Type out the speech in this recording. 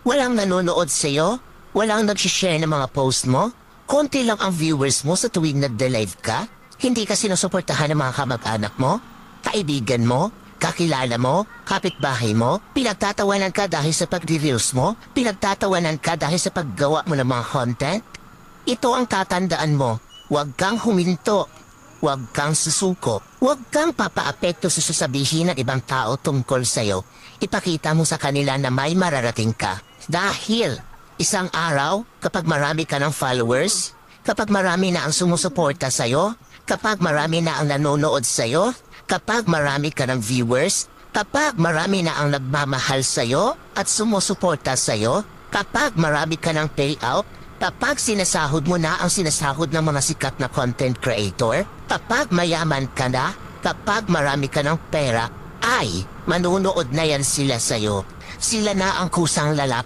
Walang nanonood sa'yo? Walang nag-share ng mga post mo? Konti lang ang viewers mo sa tuwing nagde-live ka? Hindi ka sinusuportahan ng mga kamag-anak mo? Kaibigan mo? Kakilala mo? Kapitbahay mo? Pinagtatawanan ka dahil sa pag-reels mo? Pinagtatawanan ka dahil sa paggawa mo ng mga content? Ito ang tatandaan mo. Huwag kang huminto. Huwag kang susuko. Huwag kang papaapekto sa sasabihin ng ibang tao tungkol sa'yo. Ipakita mo sa kanila na may mararating ka. Dahil isang araw, kapag marami ka ng followers, kapag marami na ang sumusuporta sa'yo, kapag marami na ang nanonood sa'yo, kapag marami ka ng viewers, kapag marami na ang nagmamahal sa'yo at sumusuporta sa'yo, kapag marami ka ng payout, kapag sinasahod mo na ang sinasahod ng mga sikat na content creator, kapag mayaman ka na, kapag marami ka ng pera, ay manunood na yan sila sa'yo. Sila na ang kusang lalaki.